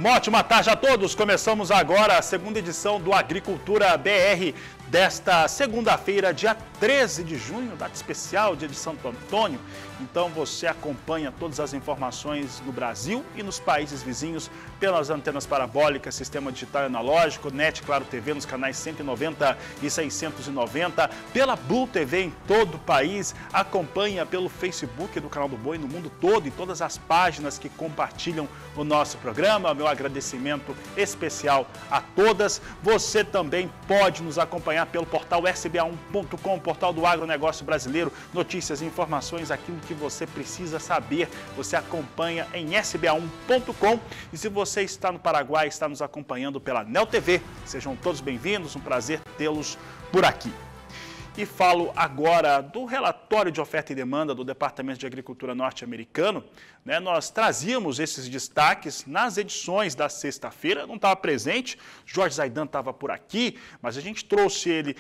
Uma ótima tarde a todos. Começamos agora a segunda edição do Agricultura BR desta segunda-feira, dia 13 de junho, data especial, dia de Santo Antônio. Então você acompanha todas as informações no Brasil e nos países vizinhos pelas antenas parabólicas, sistema digital analógico, NET Claro TV nos canais 190 e 690, pela Blue TV em todo o país, acompanha pelo Facebook do Canal do Boi no mundo todo e todas as páginas que compartilham o nosso programa. Meu agradecimento especial a todas. Você também pode nos acompanhar pelo portal sba1.com, portal do agronegócio brasileiro, notícias e informações, aquilo que você precisa saber, você acompanha em sba1.com. E se você está no Paraguai, está nos acompanhando pela Nel TV, sejam todos bem-vindos, um prazer tê-los por aqui. E falo agora do relatório de oferta e demanda do Departamento de Agricultura norte-americano. Nós trazíamos esses destaques nas edições da sexta-feira, não estava presente, Jorge Zaidan estava por aqui, mas a gente trouxe ele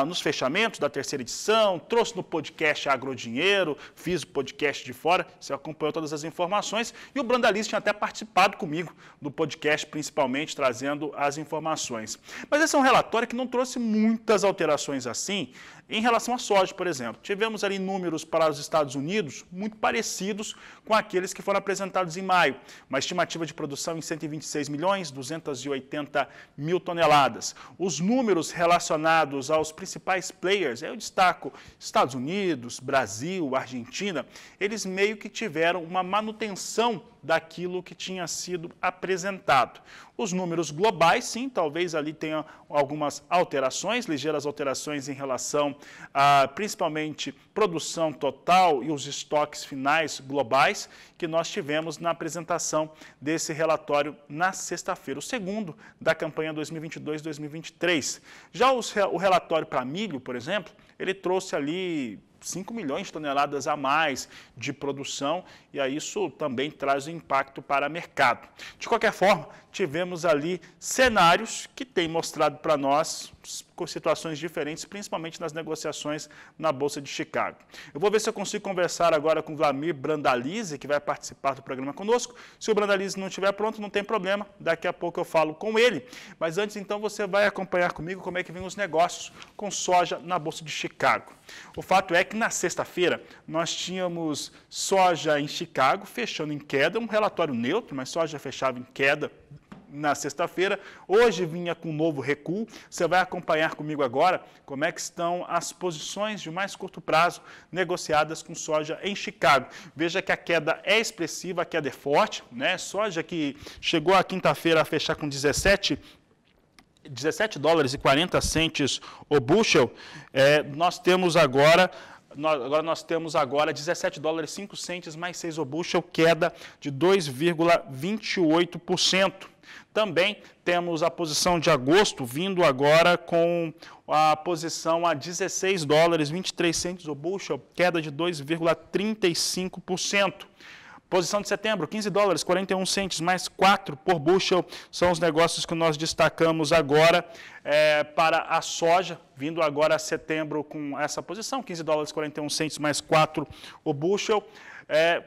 nos fechamentos da terceira edição, trouxe no podcast Agrodinheiro, fiz o podcast de fora, você acompanhou todas as informações, e o Brandalize tinha até participado comigo do podcast, principalmente trazendo as informações. Mas esse é um relatório que não trouxe muitas alterações assim. Em relação à soja, por exemplo, tivemos ali números para os Estados Unidos muito parecidos com aqueles que foram apresentados em maio. Uma estimativa de produção em 126 milhões, 280 mil toneladas. Os números relacionados aos principais players, eu destaco Estados Unidos, Brasil, Argentina, eles meio que tiveram uma manutenção daquilo que tinha sido apresentado. Os números globais, sim, talvez ali tenha algumas alterações, ligeiras alterações em relação a, principalmente, produção total e os estoques finais globais que nós tivemos na apresentação desse relatório na sexta-feira, o segundo da campanha 2022-2023. Já o relatório para milho, por exemplo, ele trouxe ali 5 milhões de toneladas a mais de produção, e aí isso também traz um impacto para o mercado. De qualquer forma, tivemos ali cenários que têm mostrado para nós situações diferentes, principalmente nas negociações na Bolsa de Chicago. Eu vou ver se eu consigo conversar agora com o Vlamir Brandalize, que vai participar do programa conosco. Se o Brandalize não estiver pronto, não tem problema, daqui a pouco eu falo com ele. Mas antes, então, você vai acompanhar comigo como é que vem os negócios com soja na Bolsa de Chicago. O fato é que na sexta-feira nós tínhamos soja em Chicago fechando em queda, um relatório neutro, mas soja fechava em queda na sexta-feira. Hoje vinha com um novo recuo. Você vai acompanhar comigo agora como é que estão as posições de mais curto prazo negociadas com soja em Chicago. Veja que a queda é expressiva, a queda é forte, né? Soja que chegou a quinta-feira a fechar com 17 dólares e 40 centes o bushel. Nós temos agora 17 dólares e 5 centes mais 6 o bushel, queda de 2,28%. Também temos a posição de agosto vindo agora com a posição a 16 dólares e 23 centes o bushel, queda de 2,35%. Posição de setembro, 15 dólares, 41 centes, mais 4 por bushel, são os negócios que nós destacamos agora para a soja, vindo agora a setembro com essa posição, 15 dólares, 41 centes, mais 4 o bushel,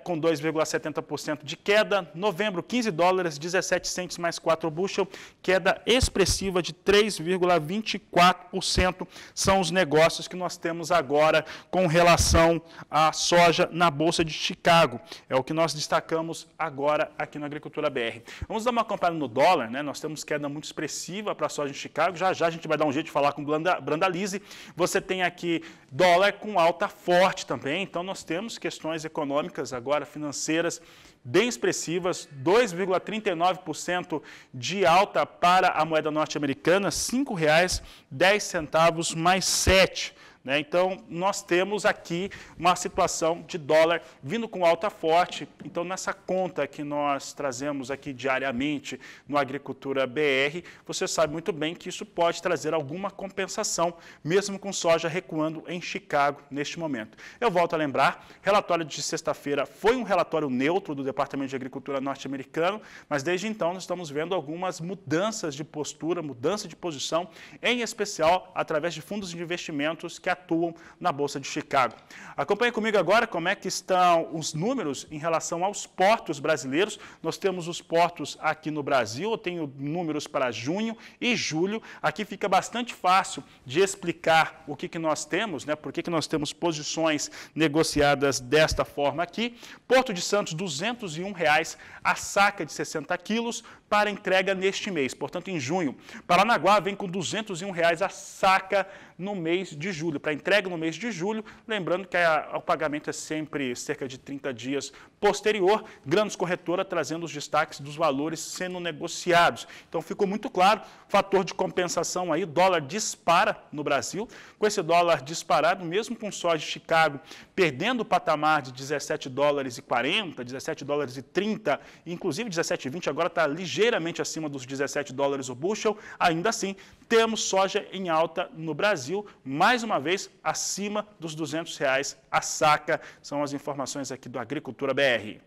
com 2,70% de queda. Novembro, 15 dólares, 17 centes, mais 4 o bushel, queda expressiva de 3,24%, são os negócios que nós temos agora com relação à soja na Bolsa de Chicago. É o que nós destacamos agora aqui na Agricultura BR. Vamos dar uma comparada no dólar, né? Nós temos queda muito expressiva para a soja em Chicago, já a gente vai dar um jeito de falar com o Brandalize. Você tem aqui dólar com alta forte também, então nós temos questões econômicas agora financeiras bem expressivas, 2,39% de alta para a moeda norte-americana, R$ 5,10 mais 7. Então, nós temos aqui uma situação de dólar vindo com alta forte. Então, nessa conta que nós trazemos aqui diariamente no Agricultura BR, você sabe muito bem que isso pode trazer alguma compensação, mesmo com soja recuando em Chicago neste momento. Eu volto a lembrar, relatório de sexta-feira foi um relatório neutro do Departamento de Agricultura norte-americano, mas desde então nós estamos vendo algumas mudanças de postura, mudança de posição, em especial através de fundos de investimentos que atuam na Bolsa de Chicago. Acompanhe comigo agora como é que estão os números em relação aos portos brasileiros. Nós temos os portos aqui no Brasil, eu tenho números para junho e julho. Aqui fica bastante fácil de explicar o que nós temos, né? Por que nós temos posições negociadas desta forma aqui. Porto de Santos, R$ 201 a saca de 60 quilos para entrega neste mês, portanto em junho. Paranaguá vem com R$ 201 a saca no mês de julho, para entrega no mês de julho, lembrando que o pagamento é sempre cerca de 30 dias posterior. Grandes Corretora trazendo os destaques dos valores sendo negociados. Então ficou muito claro, fator de compensação aí, dólar dispara no Brasil. Com esse dólar disparado, mesmo com soja de Chicago perdendo o patamar de $17,40, $17,30, inclusive $17,20, agora está ligeiramente acima dos $17 o bushel, ainda assim temos soja em alta no Brasil, mais uma vez acima dos R$ 200 a saca. São as informações aqui do Agricultura BR.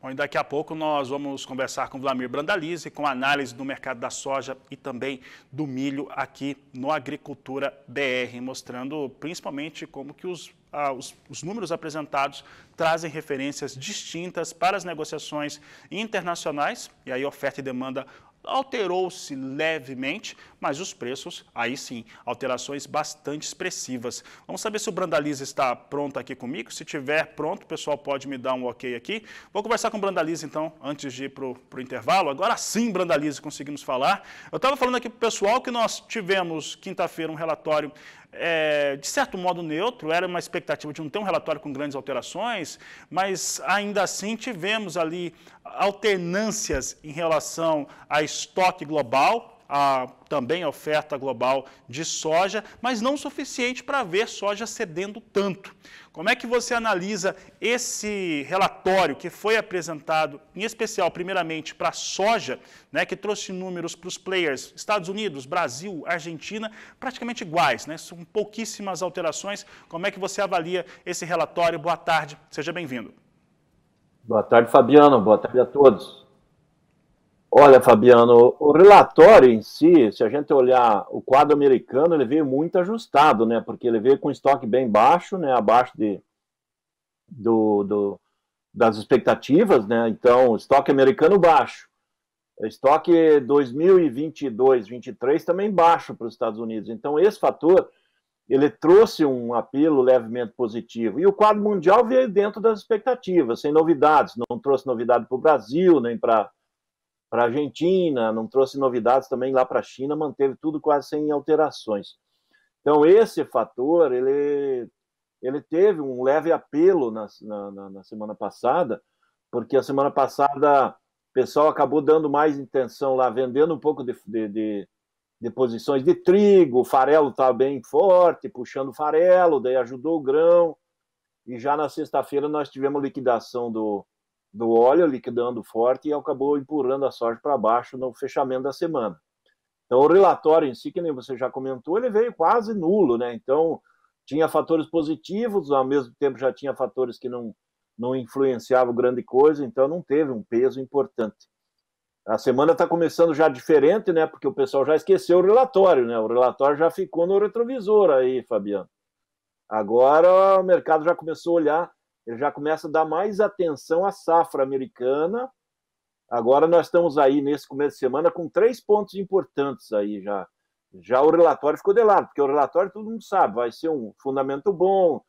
Bom, e daqui a pouco nós vamos conversar com o Vlamir Brandalize, com análise do mercado da soja e também do milho aqui no Agricultura BR, mostrando principalmente como que os números apresentados trazem referências distintas para as negociações internacionais, e aí oferta e demanda alterou-se levemente, mas os preços, aí sim, alterações bastante expressivas. Vamos saber se o Brandalize está pronto aqui comigo. Se estiver pronto, o pessoal pode me dar um ok aqui. Vou conversar com o Brandalize, então, antes de ir para o intervalo. Agora sim, Brandalize, conseguimos falar. Eu estava falando aqui para o pessoal que nós tivemos, quinta-feira, um relatório de certo modo neutro. Era uma expectativa de não ter um relatório com grandes alterações, mas ainda assim tivemos ali alternâncias em relação a estoque global, também a oferta global de soja, mas não o suficiente para ver soja cedendo tanto. Como é que você analisa esse relatório que foi apresentado, em especial, primeiramente, para a soja, né, que trouxe números para os players Estados Unidos, Brasil, Argentina, praticamente iguais, né? São pouquíssimas alterações. Como é que você avalia esse relatório? Boa tarde, seja bem-vindo. Boa tarde, Fabiano. Boa tarde a todos. Olha, Fabiano, o relatório em si, se a gente olhar o quadro americano, ele veio muito ajustado, né? Porque ele veio com estoque bem baixo, né? Abaixo das expectativas, né? Então, estoque americano baixo. Estoque 2022-23 também baixo para os Estados Unidos. Então, esse fator, ele trouxe um apelo levemente positivo. E o quadro mundial veio dentro das expectativas, sem novidades. Não trouxe novidade para o Brasil, nem para a Argentina, não trouxe novidades também lá para a China, manteve tudo quase sem alterações. Então, esse fator, ele teve um leve apelo na semana passada, porque a semana passada o pessoal acabou dando mais intenção lá, vendendo um pouco de posições de trigo, o farelo estava bem forte, puxando o farelo, daí ajudou o grão, e já na sexta-feira nós tivemos liquidação do óleo, liquidando forte, e acabou empurrando a soja para baixo no fechamento da semana. Então, o relatório em si, que nem você já comentou, ele veio quase nulo, né? Então, tinha fatores positivos, ao mesmo tempo já tinha fatores que não influenciavam grande coisa, então não teve um peso importante. A semana está começando já diferente, né? Porque o pessoal já esqueceu o relatório, né? O relatório já ficou no retrovisor aí, Fabiano. Agora o mercado já começou a olhar, ele já começa a dar mais atenção à safra americana. Agora nós estamos aí nesse começo de semana com 3 pontos importantes aí já Já o relatório ficou de lado, porque o relatório todo mundo sabe, vai ser um fundamento bom,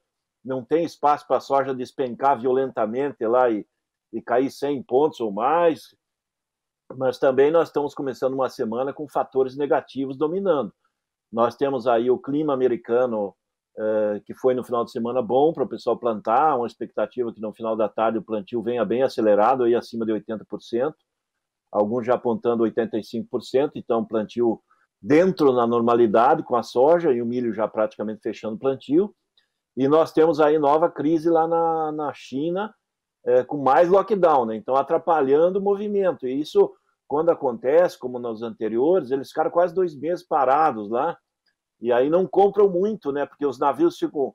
não tem espaço para a soja despencar violentamente lá e cair 100 pontos ou mais, mas também nós estamos começando uma semana com fatores negativos dominando. Nós temos aí o clima americano, que foi no final de semana bom para o pessoal plantar, uma expectativa que no final da tarde o plantio venha bem acelerado, aí acima de 80%, alguns já apontando 85%, então plantio dentro da normalidade com a soja e o milho já praticamente fechando o plantio. E nós temos aí nova crise lá na China, com mais lockdown, né? Então atrapalhando o movimento. E isso, quando acontece, como nos anteriores, eles ficaram quase 2 meses parados lá, e aí não compram muito, né? Porque os navios ficam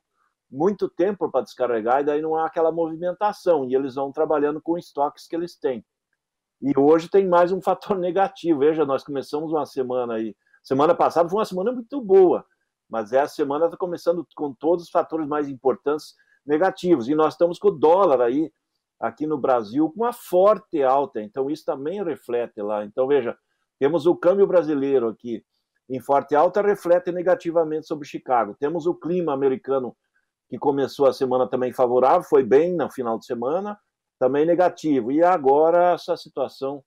muito tempo para descarregar, e daí não há aquela movimentação, e eles vão trabalhando com estoques que eles têm. E hoje tem mais um fator negativo. Veja, nós começamos uma semana aí. Semana passada foi uma semana muito boa, mas essa semana está começando com todos os fatores mais importantes negativos. E nós estamos com o dólar aí, aqui no Brasil, com uma forte alta. Então, isso também reflete lá. Então, veja, temos o câmbio brasileiro aqui em forte alta, reflete negativamente sobre Chicago. Temos o clima americano, que começou a semana também favorável, foi bem no final de semana, também negativo. E agora essa situação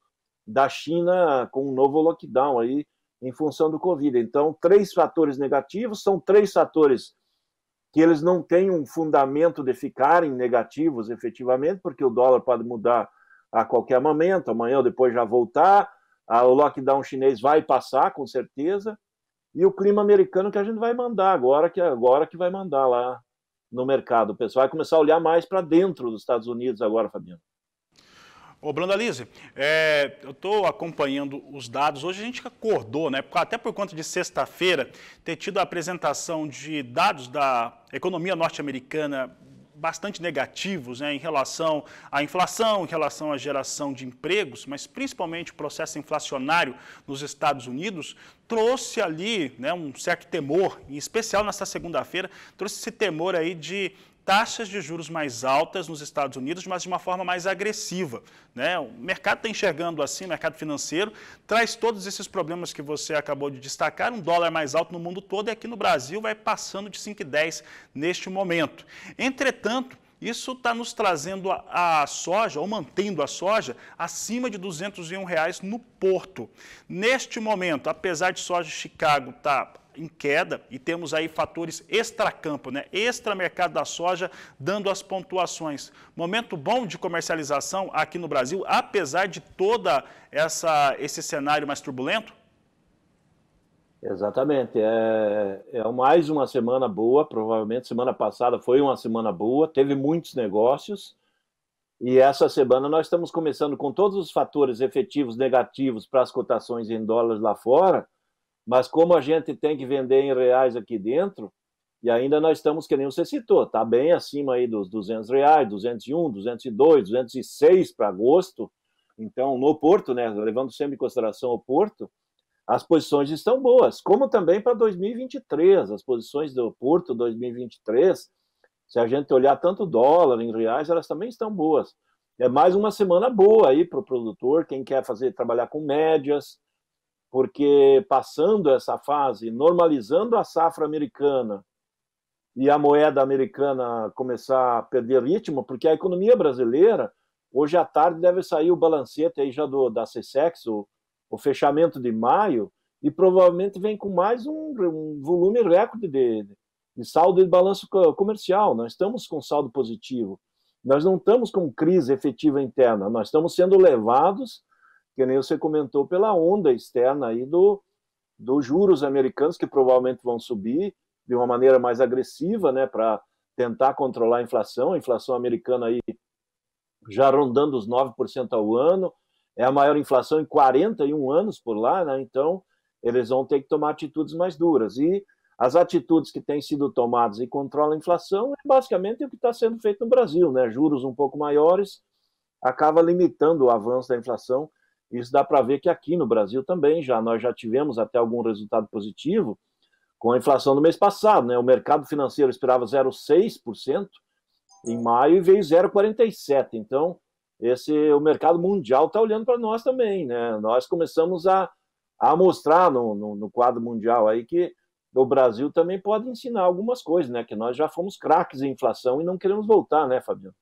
da China com um novo lockdown aí, em função do Covid. Então, 3 fatores negativos, são 3 fatores que eles não têm um fundamento de ficarem negativos efetivamente, porque o dólar pode mudar a qualquer momento, amanhã ou depois já voltar, o lockdown chinês vai passar, com certeza, e o clima americano que a gente vai mandar agora que vai mandar lá no mercado. O pessoal vai começar a olhar mais para dentro dos Estados Unidos agora, Fabiano. Ô, Brandalize, eu estou acompanhando os dados. Hoje a gente acordou, né? Até por conta de sexta-feira, ter tido a apresentação de dados da economia norte-americana bastante negativos, né, em relação à inflação, em relação à geração de empregos, mas principalmente o processo inflacionário nos Estados Unidos, trouxe ali, né, um certo temor, em especial nesta segunda-feira, trouxe esse temor aí de taxas de juros mais altas nos Estados Unidos, mas de uma forma mais agressiva, né? O mercado está enxergando assim, o mercado financeiro, traz todos esses problemas que você acabou de destacar, um dólar mais alto no mundo todo, e aqui no Brasil vai passando de 5,10 neste momento. Entretanto, isso está nos trazendo a soja, ou mantendo a soja, acima de R$ 201 no porto. Neste momento, apesar de soja de Chicago estar em queda, e temos aí fatores extracampo, né? Extra-mercado da soja, dando as pontuações. Momento bom de comercialização aqui no Brasil, apesar de toda esse cenário mais turbulento? Exatamente, é mais uma semana boa, provavelmente semana passada foi uma semana boa, teve muitos negócios, e essa semana nós estamos começando com todos os fatores efetivos negativos para as cotações em dólares lá fora, mas como a gente tem que vender em reais aqui dentro, e ainda nós estamos, que nem você citou, está bem acima aí dos R$ 200, 201, 202, 206 para agosto, então no Porto, né, levando sempre em consideração o Porto, as posições estão boas, como também para 2023, as posições do Porto 2023, se a gente olhar tanto dólar em reais, elas também estão boas. É mais uma semana boa aí para o produtor, quem quer trabalhar com médias, porque passando essa fase, normalizando a safra americana e a moeda americana começar a perder ritmo, porque a economia brasileira, hoje à tarde deve sair o balancete aí já da SECEX, o fechamento de maio, e provavelmente vem com mais um volume recorde de saldo de balanço comercial. Nós estamos com saldo positivo. Nós não estamos com crise efetiva interna, nós estamos sendo levados, que nem você comentou, pela onda externa aí dos juros americanos, que provavelmente vão subir de uma maneira mais agressiva, né, para tentar controlar a inflação americana aí já rondando os 9% ao ano, é a maior inflação em 41 anos por lá, né? Então eles vão ter que tomar atitudes mais duras. E as atitudes que têm sido tomadas e controlam a inflação é basicamente o que está sendo feito no Brasil, né? Juros um pouco maiores acaba limitando o avanço da inflação. Isso dá para ver que aqui no Brasil também nós já tivemos até algum resultado positivo com a inflação do mês passado, né? O mercado financeiro esperava 0,6% em maio e veio 0,47%. Então o mercado mundial está olhando para nós também, né? Nós começamos a a mostrar no quadro mundial aí que o Brasil também pode ensinar algumas coisas, né? Que nós já fomos craques em inflação e não queremos voltar, né, Fabiano?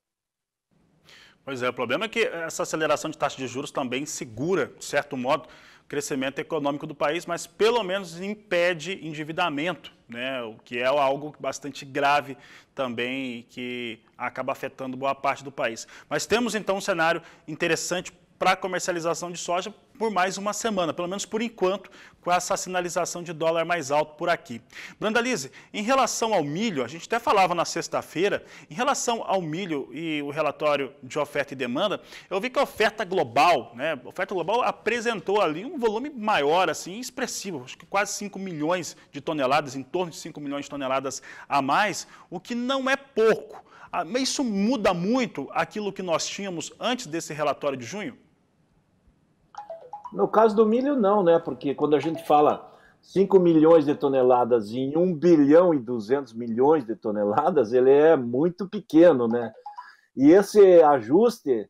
Pois é, o problema é que essa aceleração de taxa de juros também segura, de certo modo, o crescimento econômico do país, mas pelo menos impede endividamento, né? O que é algo bastante grave também, que acaba afetando boa parte do país. Mas temos então um cenário interessante para a comercialização de soja por mais uma semana, pelo menos por enquanto, com essa sinalização de dólar mais alto por aqui. Brandalize, em relação ao milho, a gente até falava na sexta-feira, em relação ao milho e o relatório de oferta e demanda, eu vi que a oferta global, né, a oferta global apresentou ali um volume maior, assim, expressivo, acho que quase 5 milhões de toneladas, em torno de 5 milhões de toneladas a mais, o que não é pouco. Mas isso muda muito aquilo que nós tínhamos antes desse relatório de junho? No caso do milho, não, né? Porque quando a gente fala 5 milhões de toneladas em 1 bilhão e 200 milhões de toneladas, ele é muito pequeno, né? E esse ajuste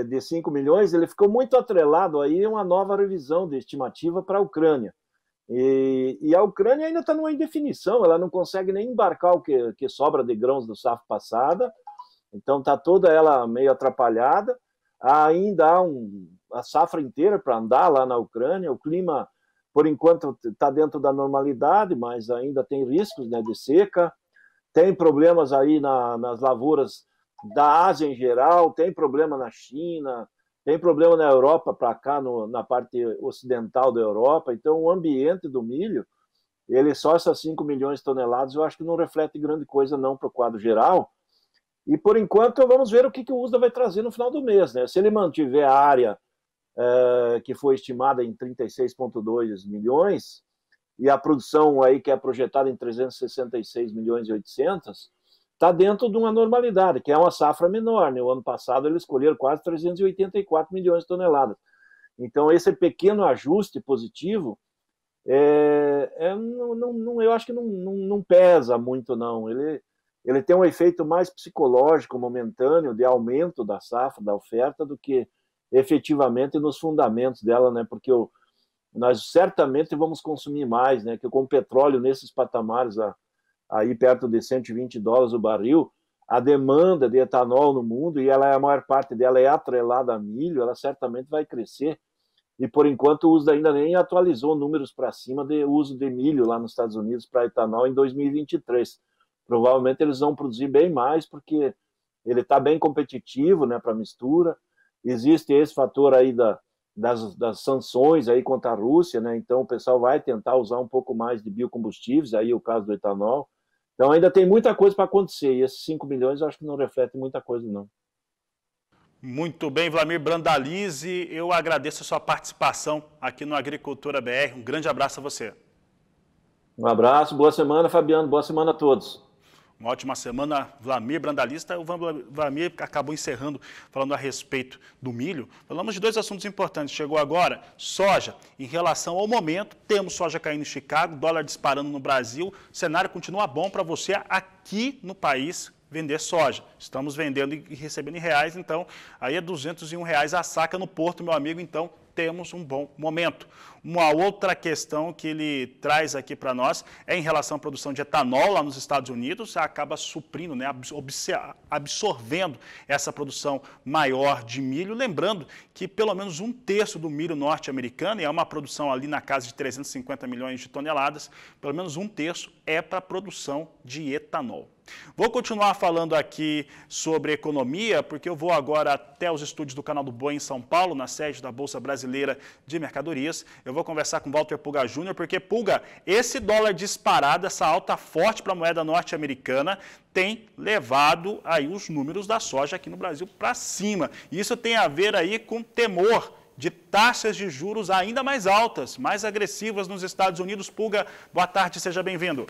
de 5 milhões, ele ficou muito atrelado aí a uma nova revisão de estimativa para a Ucrânia. E a Ucrânia ainda está numa indefinição, ela não consegue nem embarcar o que sobra de grãos do safra passada, então está toda ela meio atrapalhada. Ainda há a safra inteira para andar lá na Ucrânia, o clima, por enquanto, está dentro da normalidade, mas ainda tem riscos, né, de seca, tem problemas aí nas lavouras da Ásia em geral, tem problema na China, tem problema na Europa para cá, na parte ocidental da Europa. Então, o ambiente do milho, ele só essas 5 milhões de toneladas, eu acho que não reflete grande coisa não para o quadro geral. E, por enquanto, vamos ver o que o USDA vai trazer no final do mês, né? Se ele mantiver a área que foi estimada em 36,2 milhões, e a produção aí que é projetada em 366 milhões e 800, está dentro de uma normalidade, que é uma safra menor, né? O ano passado eles escolheram quase 384 milhões de toneladas. Então, esse pequeno ajuste positivo, eu acho que não pesa muito, não. Ele tem um efeito mais psicológico, momentâneo, de aumento da safra, da oferta, do que efetivamente nos fundamentos dela, né? Porque nós certamente vamos consumir mais, né? Que com o petróleo nesses patamares aí perto de 120 dólares o barril, a demanda de etanol no mundo, e a maior parte dela é atrelada a milho, ela certamente vai crescer. E por enquanto o USDA ainda nem atualizou números para cima de uso de milho lá nos Estados Unidos para etanol em 2023. Provavelmente eles vão produzir bem mais, porque ele está bem competitivo, né, para mistura. Existe esse fator aí das sanções aí contra a Rússia, né? Então o pessoal vai tentar usar um pouco mais de biocombustíveis, aí o caso do etanol. Então ainda tem muita coisa para acontecer, e esses 5 milhões eu acho que não refletem muita coisa, não. Muito bem, Vlamir Brandalize, eu agradeço a sua participação aqui no Agricultura BR. Um grande abraço a você. Um abraço, boa semana, Fabiano, boa semana a todos. Uma ótima semana, Vlamir Brandalista. O Vlamir acabou encerrando falando a respeito do milho. Falamos de dois assuntos importantes. Chegou agora, soja. Em relação ao momento, temos soja caindo em Chicago, dólar disparando no Brasil. O cenário continua bom para você aqui no país vender soja. Estamos vendendo e recebendo em reais, então aí é R$201 a saca no porto, meu amigo, então temos um bom momento. Uma outra questão que ele traz aqui para nós é em relação à produção de etanol lá nos Estados Unidos, acaba suprindo, né, absorvendo essa produção maior de milho, lembrando que pelo menos 1/3 do milho norte-americano, e é uma produção ali na casa de 350 milhões de toneladas, pelo menos 1/3 é para a produção de etanol. Vou continuar falando aqui sobre economia, porque eu vou agora até os estúdios do Canal do Boi em São Paulo, na sede da Bolsa Brasileira de Mercadorias. Eu vou conversar com Walter Pulga Júnior, porque, Pulga, esse dólar disparado, essa alta forte para a moeda norte-americana, tem levado aí os números da soja aqui no Brasil para cima. Isso tem a ver aí com temor de taxas de juros ainda mais altas, mais agressivas nos Estados Unidos. Pulga, boa tarde, seja bem-vindo.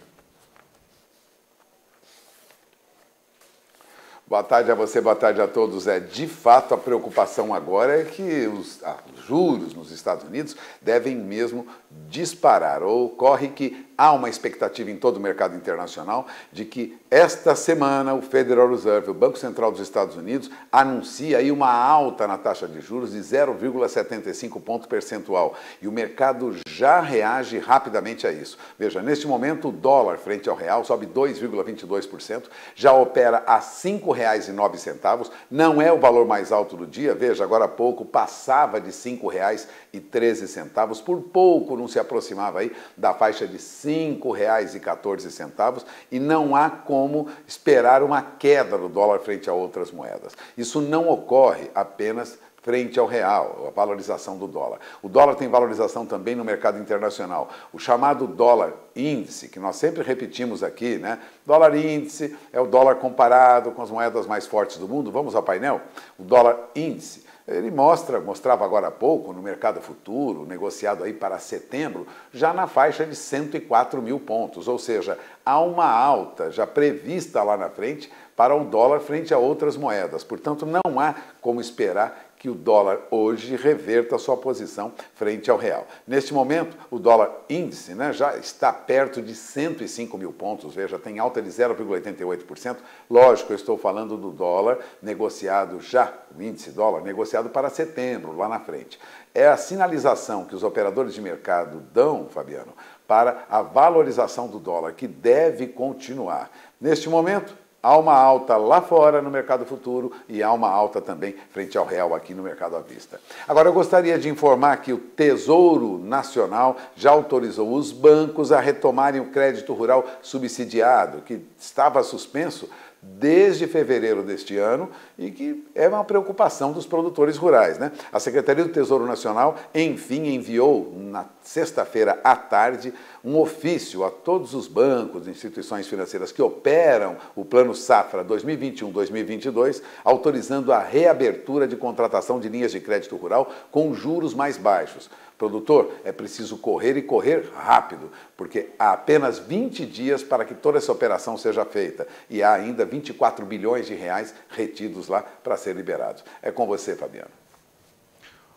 Boa tarde a você, boa tarde a todos. De fato, a preocupação agora é que os juros nos Estados Unidos devem mesmo disparar. Ocorre que há uma expectativa em todo o mercado internacional de que esta semana o Federal Reserve, o Banco Central dos Estados Unidos, anuncia aí uma alta na taxa de juros de 0,75 ponto percentual. E o mercado já reage rapidamente a isso. Veja, neste momento o dólar frente ao real sobe 2,22%, já opera a R$ 5,09, não é o valor mais alto do dia, veja, agora há pouco passava de R$ 5,13, por pouco não se aproximava aí da faixa de R$ 5,14, e não há como esperar uma queda do dólar frente a outras moedas. Isso não ocorre apenas frente ao real, a valorização do dólar. O dólar tem valorização também no mercado internacional. O chamado dólar índice, que nós sempre repetimos aqui, né? Dólar índice é o dólar comparado com as moedas mais fortes do mundo. Vamos ao painel? O dólar índice. Ele mostrava agora há pouco, no mercado futuro, negociado aí para setembro, já na faixa de 104 mil pontos, ou seja, há uma alta já prevista lá na frente para o dólar frente a outras moedas. Portanto, não há como esperar que o dólar hoje reverta a sua posição frente ao real. Neste momento, o dólar índice, né, já está perto de 105 mil pontos, veja, tem alta de 0,88%. Lógico, eu estou falando do dólar negociado já, o índice dólar negociado para setembro, lá na frente. É a sinalização que os operadores de mercado dão, Fabiano, para a valorização do dólar, que deve continuar. Neste momento, há uma alta lá fora no mercado futuro e há uma alta também frente ao real aqui no mercado à vista. Agora, eu gostaria de informar que o Tesouro Nacional já autorizou os bancos a retomarem o crédito rural subsidiado, que estava suspenso desde fevereiro deste ano e que é uma preocupação dos produtores rurais, né? A Secretaria do Tesouro Nacional, enfim, enviou na sexta-feira à tarde um ofício a todos os bancos e instituições financeiras que operam o Plano Safra 2021-2022, autorizando a reabertura de contratação de linhas de crédito rural com juros mais baixos. Produtor, é preciso correr e correr rápido, porque há apenas 20 dias para que toda essa operação seja feita e há ainda 24 bilhões de reais retidos lá para ser liberados. É com você, Fabiano.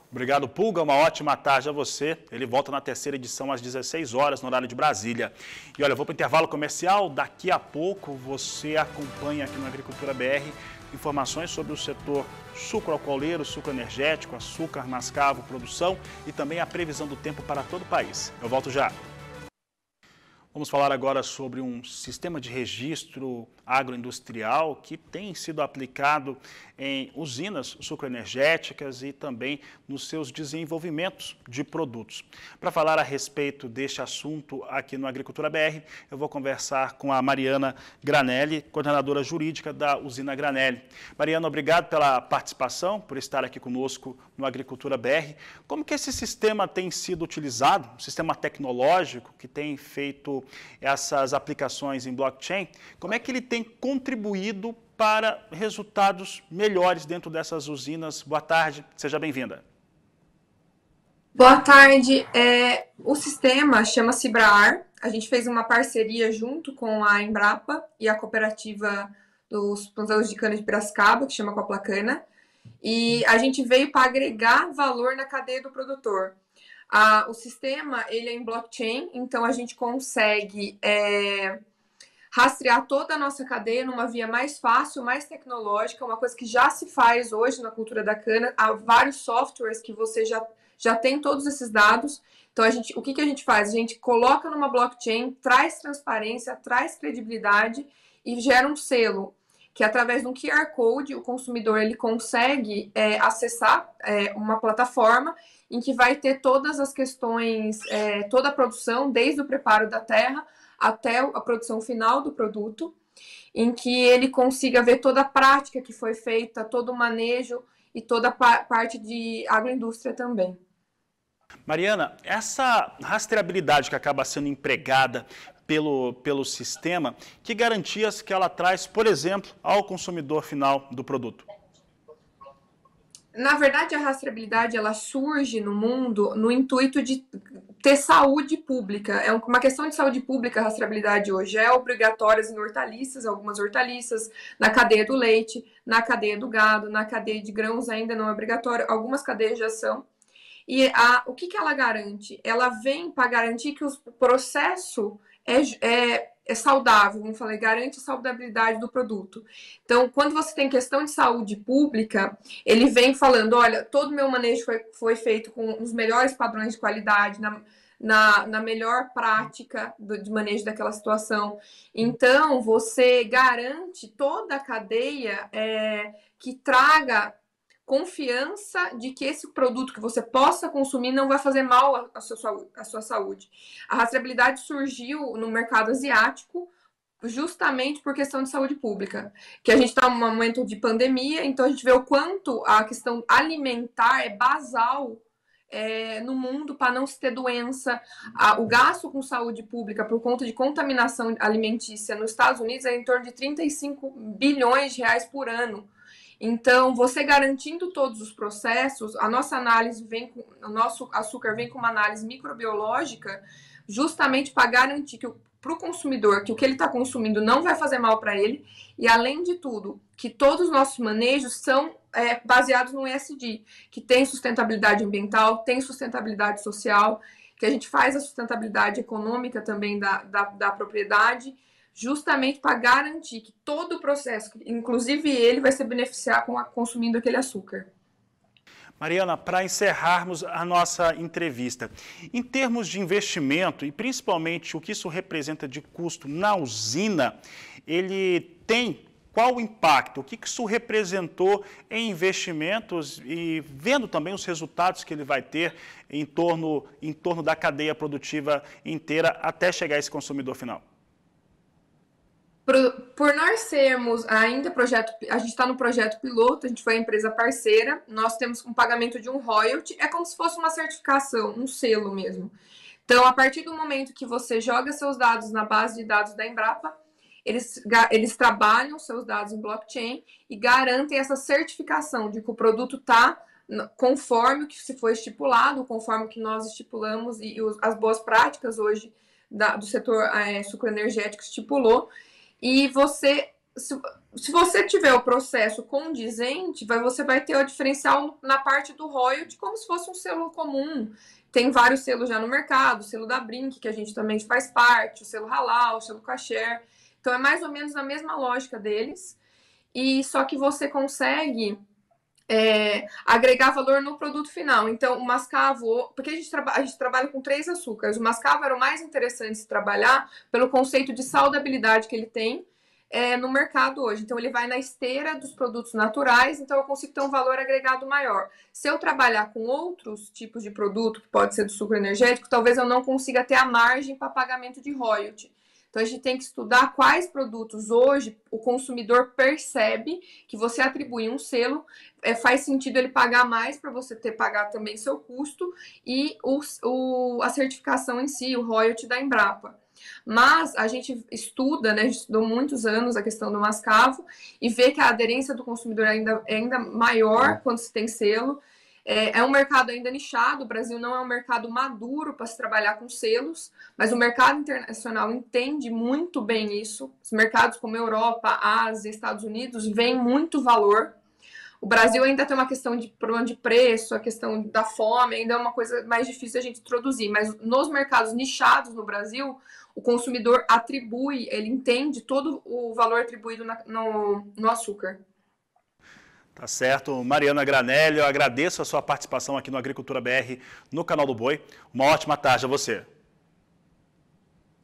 Obrigado, Pulga. Uma ótima tarde a você. Ele volta na terceira edição às 16 horas, no horário de Brasília. E olha, eu vou para o intervalo comercial. Daqui a pouco você acompanha aqui no Agricultura BR informações sobre o setor sucroalcooleiro, sucro energético, açúcar, mascavo, produção e também a previsão do tempo para todo o país. Eu volto já. Vamos falar agora sobre um sistema de registro agroindustrial que tem sido aplicado em usinas sucroenergéticas e também nos seus desenvolvimentos de produtos. Para falar a respeito deste assunto aqui no Agricultura BR, eu vou conversar com a Mariana Granelli, coordenadora jurídica da usina Granelli. Mariana, obrigado pela participação, por estar aqui conosco no Agricultura BR. Como que esse sistema tem sido utilizado, um sistema tecnológico que tem feito essas aplicações em blockchain, como é que ele tem contribuído para resultados melhores dentro dessas usinas? Boa tarde, seja bem-vinda. Boa tarde. O sistema chama-se Braar. A gente fez uma parceria junto com a Embrapa e a cooperativa dos plantadores de cana de Piracicaba, que chama Coaplacana, e a gente veio para agregar valor na cadeia do produtor. O sistema ele é em blockchain, então a gente consegue rastrear toda a nossa cadeia numa via mais fácil, mais tecnológica, uma coisa que já se faz hoje na cultura da cana. Há vários softwares que você já tem todos esses dados. Então, o que a gente faz? A gente coloca numa blockchain, traz transparência, traz credibilidade e gera um selo, que através de um QR Code, o consumidor ele consegue acessar uma plataforma em que vai ter todas as questões, toda a produção, desde o preparo da terra até a produção final do produto, em que ele consiga ver toda a prática que foi feita, todo o manejo e toda a parte de agroindústria também. Mariana, essa rastreabilidade que acaba sendo empregada pelo sistema, que garantias que ela traz, por exemplo, ao consumidor final do produto? Na verdade, a rastreabilidade ela surge no mundo no intuito de ter saúde pública. É uma questão de saúde pública a rastreabilidade hoje. É obrigatória em hortaliças, algumas hortaliças, na cadeia do leite, na cadeia do gado, na cadeia de grãos ainda não é obrigatório, algumas cadeias já são. E o que ela garante? Ela vem para garantir que o processo é saudável, vamos falar, garante a saudabilidade do produto. Então, quando você tem questão de saúde pública, ele vem falando, olha, todo o meu manejo foi feito com os melhores padrões de qualidade, na melhor prática de manejo daquela situação. Então, você garante toda a cadeia que traga confiança de que esse produto que você possa consumir não vai fazer mal à sua saúde. A rastreabilidade surgiu no mercado asiático justamente por questão de saúde pública, que a gente está num momento de pandemia, então a gente vê o quanto a questão alimentar é basal no mundo para não se ter doença. O gasto com saúde pública por conta de contaminação alimentícia nos Estados Unidos é em torno de 35 bilhões de reais por ano. Então, você garantindo todos os processos, a nossa análise o nosso açúcar vem com uma análise microbiológica justamente para garantir para o consumidor que o que ele está consumindo não vai fazer mal para ele e, além de tudo, que todos os nossos manejos são baseados no ESG, que tem sustentabilidade ambiental, tem sustentabilidade social, que a gente faz a sustentabilidade econômica também da propriedade, justamente para garantir que todo o processo, inclusive ele, vai se beneficiar consumindo aquele açúcar. Mariana, para encerrarmos a nossa entrevista, em termos de investimento e principalmente o que isso representa de custo na usina, ele tem qual o impacto? O que isso representou em investimentos e vendo também os resultados que ele vai ter em torno da cadeia produtiva inteira até chegar a esse consumidor final? Por nós sermos ainda a gente está no projeto piloto, a gente foi a empresa parceira, nós temos um pagamento de um royalty, é como se fosse uma certificação, um selo mesmo. Então, a partir do momento que você joga seus dados na base de dados da Embrapa, eles trabalham seus dados em blockchain e garantem essa certificação de que o produto está conforme o que se foi estipulado, conforme o que nós estipulamos e as boas práticas hoje do setor sucroenergético estipulou. E se você tiver o processo condizente, você vai ter o diferencial na parte do royalty, como se fosse um selo comum. Tem vários selos já no mercado, o selo da Brink, que a gente também faz parte, o selo Halal, o selo Kasher. Então, é mais ou menos a mesma lógica deles. E só que você consegue agregar valor no produto final. Então, o mascavo, porque a gente trabalha com 3 açúcares, o mascavo era o mais interessante de se trabalhar pelo conceito de saudabilidade que ele tem no mercado hoje. Então, ele vai na esteira dos produtos naturais, então eu consigo ter um valor agregado maior. Se eu trabalhar com outros tipos de produto, que pode ser do sucro energético, talvez eu não consiga ter a margem para pagamento de royalty. Então, a gente tem que estudar quais produtos hoje o consumidor percebe que você atribui um selo, faz sentido ele pagar mais para você pagar também seu custo e a certificação em si, o royalty da Embrapa. Mas a gente estuda, né, a gente estudou muitos anos a questão do mascavo e vê que a aderência do consumidor é ainda maior quando se tem selo. É um mercado ainda nichado, o Brasil não é um mercado maduro para se trabalhar com selos, mas o mercado internacional entende muito bem isso. Os mercados como Europa, Ásia, Estados Unidos veem muito valor. O Brasil ainda tem uma questão de problema de preço, a questão da fome, ainda é uma coisa mais difícil a gente introduzir, mas nos mercados nichados no Brasil, o consumidor ele entende todo o valor atribuído no açúcar. Tá certo. Mariana Granelli, eu agradeço a sua participação aqui no Agricultura BR, no Canal do Boi. Uma ótima tarde a você.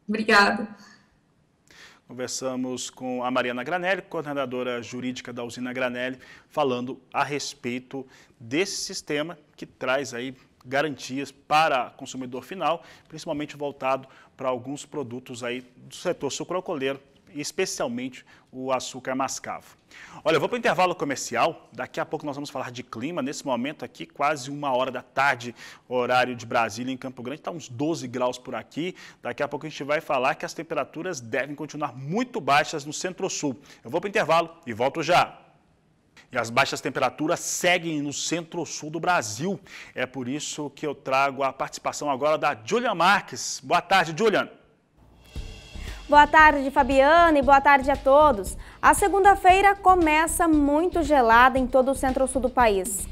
Obrigada. Conversamos com a Mariana Granelli, coordenadora jurídica da usina Granelli, falando a respeito desse sistema que traz aí garantias para o consumidor final, principalmente voltado para alguns produtos aí do setor sucroalcooleiro, especialmente o açúcar mascavo. Olha, eu vou para o intervalo comercial, daqui a pouco nós vamos falar de clima, nesse momento aqui quase 1h da tarde, horário de Brasília, em Campo Grande, está uns 12 graus por aqui, daqui a pouco a gente vai falar que as temperaturas devem continuar muito baixas no Centro-Sul. Eu vou para o intervalo e volto já. E as baixas temperaturas seguem no Centro-Sul do Brasil, é por isso que eu trago a participação agora da Julian Marques. Boa tarde, Julian. Boa tarde, Fabiana, e boa tarde a todos. A segunda-feira começa muito gelada em todo o centro-sul do país.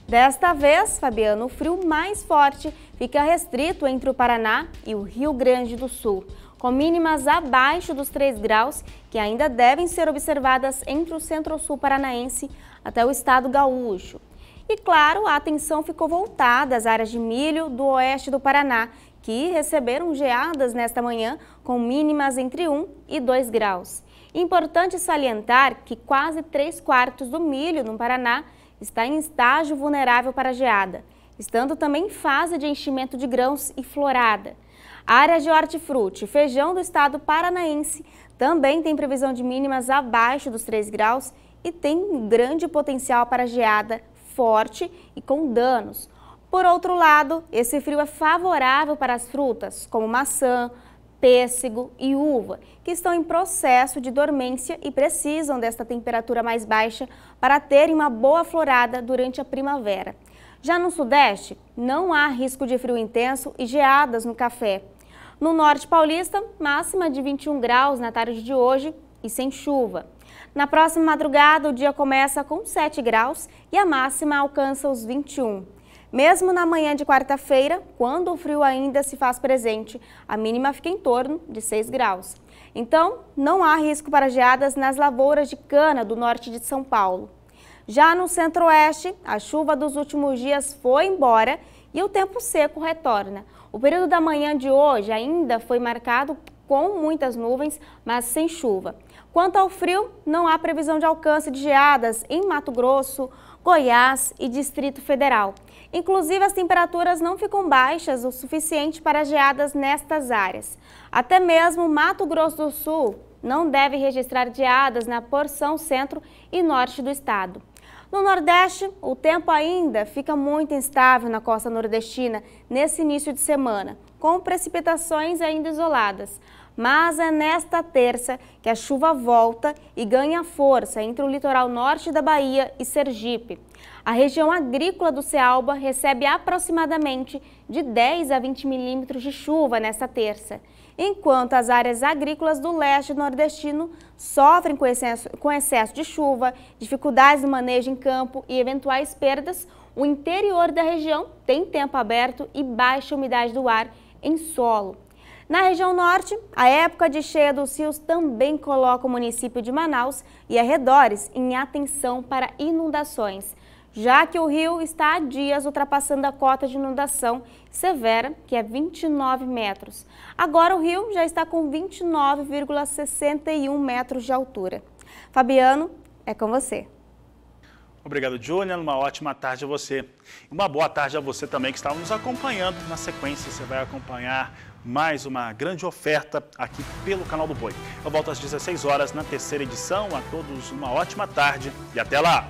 Desta vez, Fabiano, o frio mais forte fica restrito entre o Paraná e o Rio Grande do Sul. com mínimas abaixo dos 3 graus, que ainda devem ser observadas entre o centro-sul paranaense até o estado gaúcho. E claro, a atenção ficou voltada às áreas de milho do oeste do Paraná, que receberam geadas nesta manhã com mínimas entre 1 e 2 graus. Importante salientar que quase 3/4 do milho no Paraná está em estágio vulnerável para geada, estando também em fase de enchimento de grãos e florada. A área de hortifruti e feijão do estado paranaense também tem previsão de mínimas abaixo dos 3 graus e tem um grande potencial para geada forte e com danos. Por outro lado, esse frio é favorável para as frutas, como maçã, pêssego e uva, que estão em processo de dormência e precisam desta temperatura mais baixa para terem uma boa florada durante a primavera. Já no sudeste, não há risco de frio intenso e geadas no café. No norte paulista, máxima de 21 graus na tarde de hoje e sem chuva. Na próxima madrugada, o dia começa com 7 graus e a máxima alcança os 21. Mesmo na manhã de quarta-feira, quando o frio ainda se faz presente, a mínima fica em torno de 6 graus. Então, não há risco para geadas nas lavouras de cana do norte de São Paulo. Já no centro-oeste, a chuva dos últimos dias foi embora e o tempo seco retorna. O período da manhã de hoje ainda foi marcado com muitas nuvens, mas sem chuva. Quanto ao frio, não há previsão de alcance de geadas em Mato Grosso, Goiás e Distrito Federal. Inclusive, as temperaturas não ficam baixas o suficiente para geadas nestas áreas. Até mesmo Mato Grosso do Sul não deve registrar geadas na porção centro e norte do estado. No Nordeste, o tempo ainda fica muito instável na costa nordestina nesse início de semana, com precipitações ainda isoladas. Mas é nesta terça que a chuva volta e ganha força entre o litoral norte da Bahia e Sergipe. A região agrícola do Cealba recebe aproximadamente de 10 a 20 milímetros de chuva nesta terça, enquanto as áreas agrícolas do leste nordestino sofrem com excesso de chuva, dificuldades no manejo em campo e eventuais perdas. O interior da região tem tempo aberto e baixa umidade do ar em solo. Na região norte, a época de cheia dos rios também coloca o município de Manaus e arredores em atenção para inundações, já que o rio está há dias ultrapassando a cota de inundação severa, que é 29 metros. Agora o rio já está com 29,61 metros de altura. Fabiano, é com você. Obrigado, Júlia. Uma ótima tarde a você. Uma boa tarde a você também que está nos acompanhando. Na sequência, você vai acompanhar mais uma grande oferta aqui pelo Canal do Boi. Eu volto às 16 horas na terceira edição. A todos uma ótima tarde e até lá!